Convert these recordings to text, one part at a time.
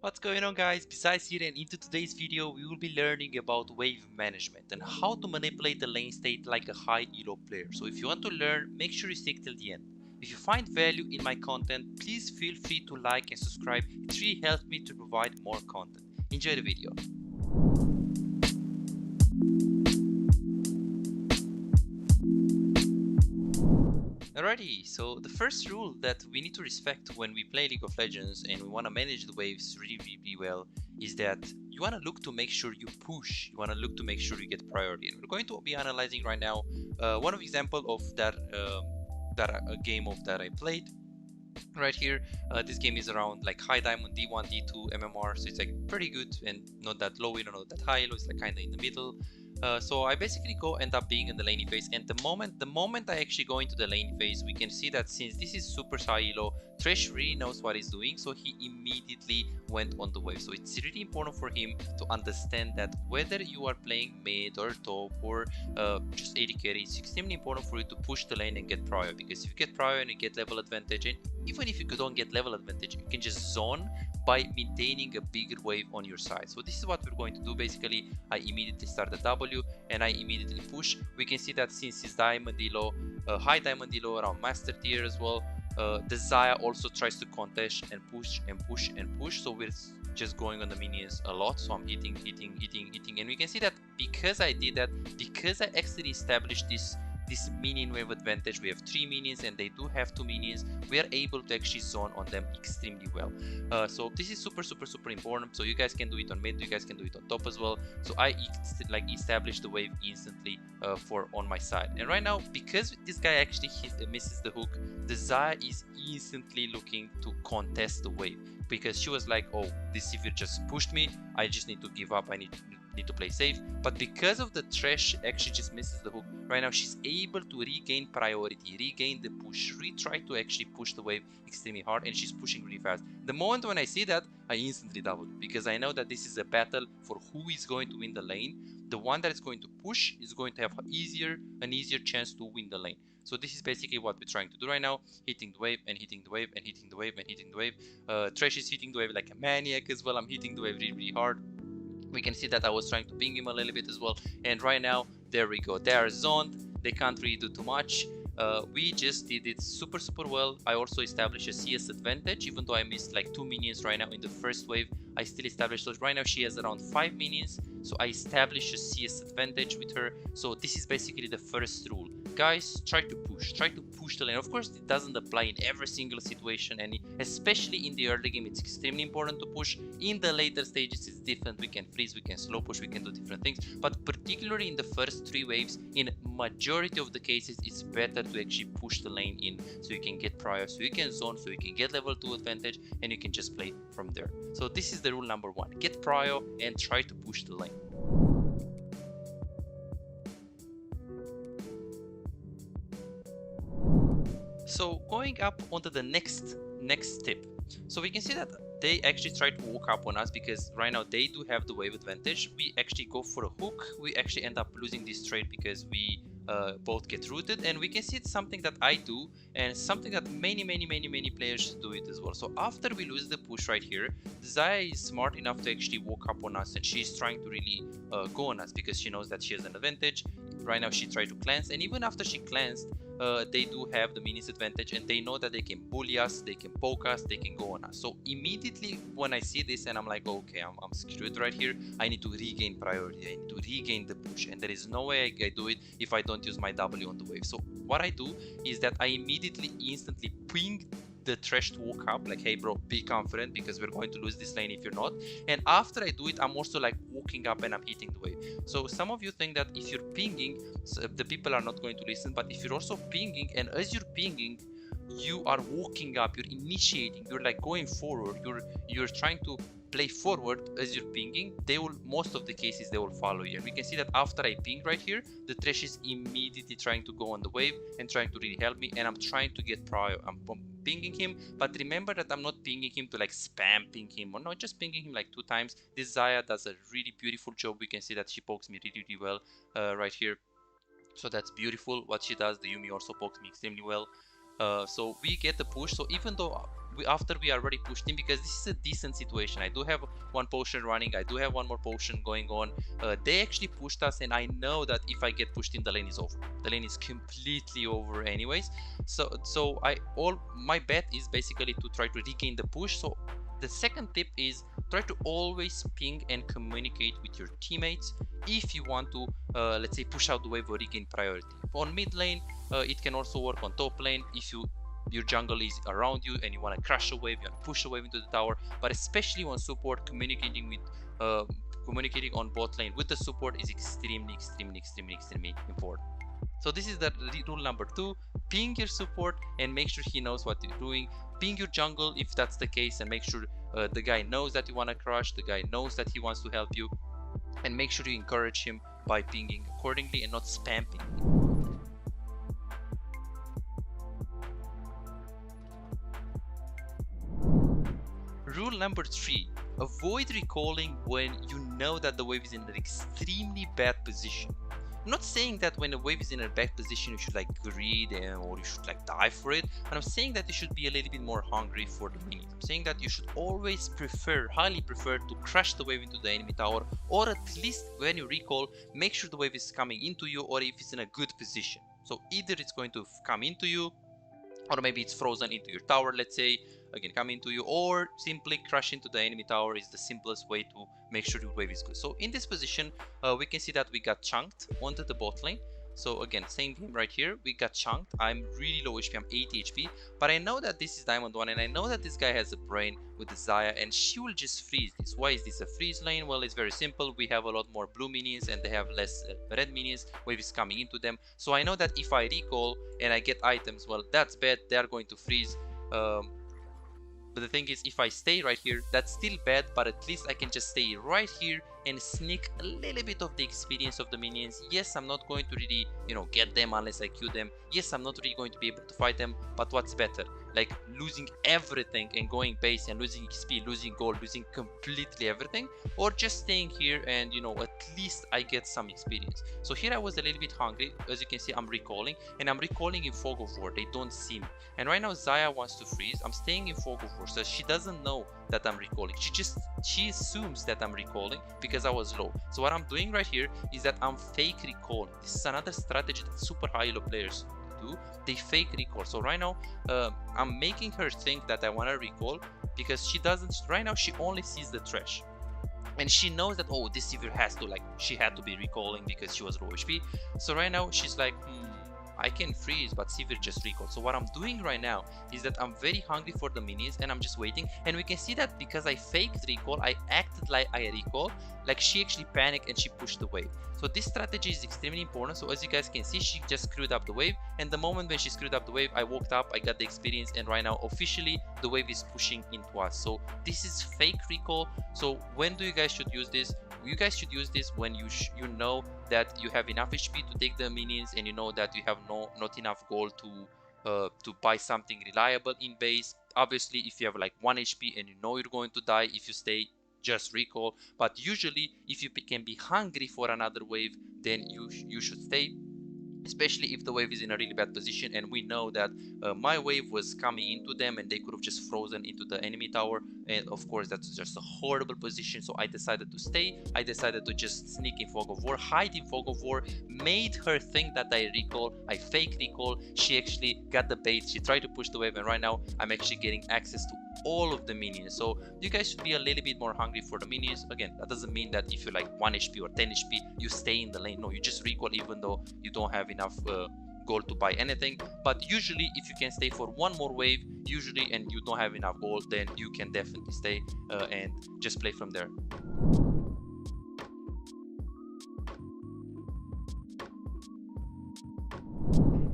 What's going on, guys? Besides here, and into today's video we will be learning about wave management and how to manipulate the lane state like a high elo player. So if you want to learn, make sure you stick till the end. If you find value in my content, please feel free to like and subscribe. It really helps me to provide more content. Enjoy the video. Alrighty, so the first rule that we need to respect when we play League of Legends and we want to manage the waves really well is that you want to look to make sure you push. You want to look to make sure you get priority. And we're going to be analyzing right now one of example of that game of that I played right here. This game is around like high diamond D1 D2 MMR, so it's like pretty good and not that low, not that high low. It's like kind of in the middle. So I basically end up being in the laning phase, and the moment I actually go into the laning phase, we can see that since this is super high elo, Thresh really knows what he's doing, so he immediately went on the wave. So it's really important for him to understand that whether you are playing mid or top or just AD carry, it's extremely important for you to push the lane and get prior, because if you get prior and you get level advantage, and even if you don't get level advantage, you can just zone by maintaining a bigger wave on your side. So this is what we're going to do. Basically, I immediately start the W and I immediately push. We can see that since his diamond elo, high diamond elo around master tier as well, the Xayah also tries to contest and push and push and push. So we're just going on the minions a lot. So I'm hitting, and we can see that because I did that, because I actually established this minion wave advantage. We have 3 minions and they do have 2 minions. We are able to actually zone on them extremely well. So this is super important. So you guys can do it on mid, you guys can do it on top as well. So I established the wave instantly on my side. And right now, because this guy actually misses the hook, the Xayah is instantly looking to contest the wave, because she was like, oh, this if you just pushed me, I just need to give up. I need to play safe. But because of the Thresh actually just misses the hook, right now she's able to regain priority, regain the push, try to actually push the wave extremely hard, and she's pushing really fast. The moment when I see that, I instantly double, because I know that this is a battle for who is going to win the lane. The one that is going to push is going to have an easier chance to win the lane. So this is basically what we're trying to do right now, hitting the wave and hitting the wave and hitting the wave and hitting the wave. Thresh is hitting the wave like a maniac as well. I'm hitting the wave really hard. We can see that I was trying to ping him a little bit as well, and right now there we go, they are zoned, they can't really do too much. We just did it super well. I also established a CS advantage, even though I missed like 2 minions right now in the first wave. I still established those. Right now she has around 5 minions, so I established a CS advantage with her. So this is basically the first rule, guys. Try to push the lane. Of course, it doesn't apply in every single situation, and especially in the early game it's extremely important to push. In the later stages it's different. We can freeze, we can slow push, we can do different things, but particularly in the first 3 waves, in majority of the cases, it's better to actually push the lane in, so you can get prior, so you can zone, so you can get level 2 advantage, and you can just play from there. So this is the rule number 1, get prior and try to push the lane. So going up onto the next tip, so we can see that they actually try to walk up on us, because right now they do have the wave advantage. We actually go for a hook, we actually end up losing this trade because we both get rooted, and we can see it's something that I do, and something that many players do it as well. So after we lose the push right here, Xayah is smart enough to actually walk up on us, and she's trying to really go on us, because she knows that she has an advantage. Right now she tried to cleanse, and even after she cleansed, they do have the minions advantage, and they know that they can bully us, they can poke us, they can go on us. So immediately when I see this, and I'm like, okay, I'm screwed right here. I need to regain priority, I need to regain the push, and there is no way I do it if I don't use my W on the wave. So what I do is that I instantly ping the Thresh to walk up, like, hey bro, be confident, because we're going to lose this lane if you're not. And after I do it, I'm also like walking up and I'm hitting the wave. So some of you think that if you're pinging, so the people are not going to listen, but if you're also pinging, and as you're pinging, you are walking up, you're initiating, you're like going forward, you're trying to play forward as you're pinging, they will, most of the cases, they will follow you. And we can see that after I ping right here, the Thresh is immediately trying to go on the wave and trying to really help me, and I'm trying to get prior. I'm pinging him, but remember that I'm not pinging him to like spam ping him, or not just pinging him like 2 times. This Xayah does a really beautiful job. We can see that she pokes me really well right here. So that's beautiful what she does. The Yumi also pokes me extremely well. So we get the push. So even though after we already pushed in, because this is a decent situation. I do have one potion running, I do have one more potion going on. They actually pushed us, and I know that if I get pushed in, the lane is over. The lane is completely over anyways. So my bet is basically to try to regain the push. So the second tip is try to always ping and communicate with your teammates if you want to let's say push out the wave or regain priority. On mid lane, it can also work on top lane if your jungle is around you and you want to crush a wave, you want to push a wave into the tower. But especially on support, communicating on bot lane with the support is extremely important. So this is the rule number 2. Ping your support and make sure he knows what you're doing. Ping your jungle if that's the case, and make sure the guy knows that you want to crush, the guy knows that he wants to help you, and make sure you encourage him by pinging accordingly and not spam pinging. Rule number 3, avoid recalling when you know that the wave is in an extremely bad position. I'm not saying that when a wave is in a bad position you should like greed or you should like die for it, but I'm saying that you should be a little bit more hungry for the minions. I'm saying that you should always highly prefer to crash the wave into the enemy tower, or at least when you recall, make sure the wave is coming into you, or if it's in a good position. So either it's going to come into you, or maybe it's frozen into your tower, let's say, again come into you, or simply crash into the enemy tower is the simplest way to make sure your wave is good. So in this position, we can see that we got chunked onto the bot lane. So again, same game right here, we got chunked. I'm really low HP, I'm 80 HP, but I know that this is Diamond 1, and I know that this guy has a brain with the Xayah, and she will just freeze this. Why is this a freeze lane? Well, it's very simple. We have a lot more blue minions and they have less red minions. Wave is coming into them. So I know that if I recall and I get items, well, that's bad. They are going to freeze. But the thing is, if I stay right here, that's still bad, but at least I can just stay right here and sneak a little bit of the experience of the minions. Yes, I'm not going to really, get them unless I Q them. Yes, I'm not really going to be able to fight them, but what's better? Like losing everything and going base and losing XP, losing gold, losing completely everything, or just staying here and, at least I get some experience. So here I was a little bit hungry. As you can see, I'm recalling, and I'm recalling in Fog of War. They don't see me. And right now Xayah wants to freeze. I'm staying in Fog of War, so she doesn't know that I'm recalling. She assumes that I'm recalling because I was low. So what I'm doing right here is that I'm fake recalling. This is another strategy that super high elo players do. They fake recall. So right now I'm making her think that I want to recall, because she doesn't. Right now she only sees the trash, and she knows that, oh, this Sivir has to, she had to be recalling because she was low HP. So right now she's like, I can freeze, but Sivir just recall. So what I'm doing right now is that I'm very hungry for the minions and I'm just waiting. And we can see that because I faked recall, I acted like I recall, like she actually panicked and she pushed the wave. So this strategy is extremely important. So as you guys can see, she just screwed up the wave. And the moment when she screwed up the wave, I walked up, I got the experience, and right now officially the wave is pushing into us. So this is fake recall. So when do you guys should use this? You guys should use this when you know that you have enough HP to take the minions, and you know that you have not enough gold to buy something reliable in base. Obviously, if you have like 1 HP and you know you're going to die if you stay, just recall. But usually, if you can be hungry for another wave, then you should stay. Especially if the wave is in a really bad position, and we know that my wave was coming into them and they could have just frozen into the enemy tower, and of course that's just a horrible position. So I decided to stay. I decided to just sneak in Fog of War, hide in Fog of War, made her think that I recall. I fake recall. She actually got the bait. She tried to push the wave, and right now I'm actually getting access to all of the minions. So you guys should be a little bit more hungry for the minions. Again, that doesn't mean that if you're like 1 HP or 10 HP you stay in the lane. No, you just recall even though you don't have enough gold to buy anything. But usually if you can stay for one more wave, usually, and you don't have enough gold, then you can definitely stay and just play from there.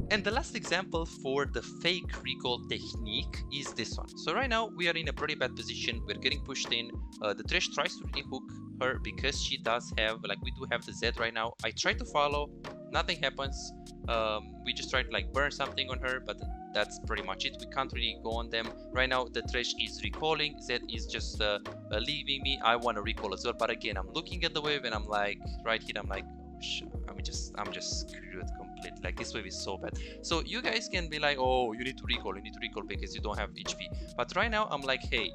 And the last example for the fake recall technique is this one. So right now we are in a pretty bad position. We're getting pushed in. The Thresh tries to really hook her because she does have, we do have the Zed right now. I try to follow, nothing happens. We just try to burn something on her, but that's pretty much it. We can't really go on them. Right now the Thresh is recalling. Zed is just leaving me. I want to recall as well, but again I'm looking at the wave and I'm like, right here I'm like, oh shit. I'm just screwed completely. Like, this wave is so bad. So you guys can be like, oh, you need to recall because you don't have HP. But right now I'm like, hey,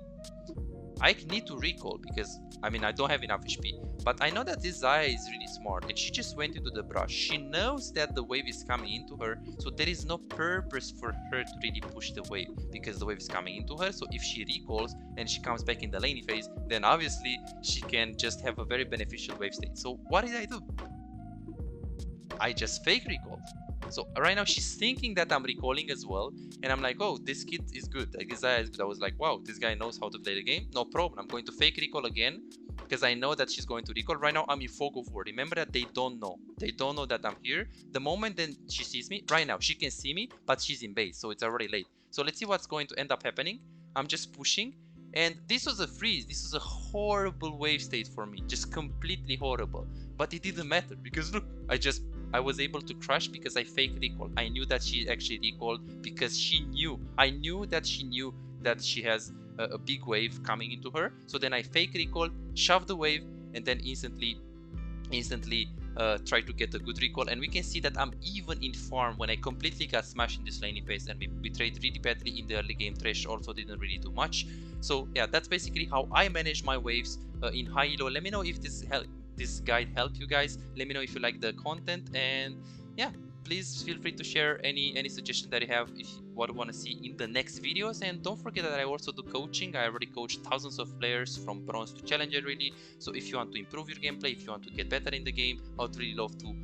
I need to recall because I mean I don't have enough HP, but I know that this Zaya is really smart and she just went into the brush. She knows that the wave is coming into her, so there is no purpose for her to really push the wave because the wave is coming into her. So if she recalls and she comes back in the laning phase, then obviously she can just have a very beneficial wave state. So what did I do? I just fake recalled. So right now she's thinking that I'm recalling as well, and I'm like, oh, this kid is good, like this guy is good. I was like, wow, this guy knows how to play the game. No problem, I'm going to fake recall again because I know that she's going to recall. Right now I'm in fog of war. Remember that they don't know that I'm here. The moment then she sees me, right now she can see me, but she's in base, so it's already late. So let's see what's going to end up happening. I'm just pushing, and this was a freeze. This was a horrible wave state for me, just completely horrible. But it didn't matter because look, I was able to crush because I fake recall. I knew that she actually recalled because I knew that she knew that she has a big wave coming into her. So then I fake recall, shove the wave, and then instantly try to get a good recall. And we can see that I'm even in farm when I completely got smashed in this laning phase, and we betrayed really badly in the early game. Thresh also didn't really do much. So yeah, that's basically how I manage my waves in high elo. Let me know if this guide helped you guys. Let me know if you like the content, and yeah, please feel free to share any suggestion that you have if what you want to see in the next videos. And don't forget that I also do coaching. I already coached thousands of players from bronze to challenger really. So if you want to improve your gameplay, if you want to get better in the game, I would really love to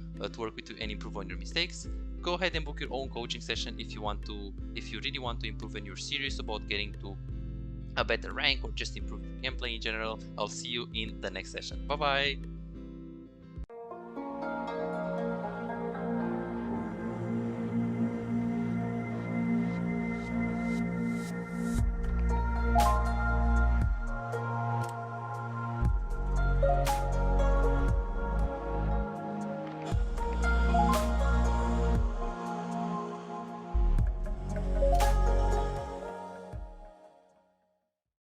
work with you and improve on your mistakes. Go ahead and book your own coaching session if you really want to improve and you're serious about getting to a better rank or just improve your gameplay in general. I'll see you in the next session. Bye bye.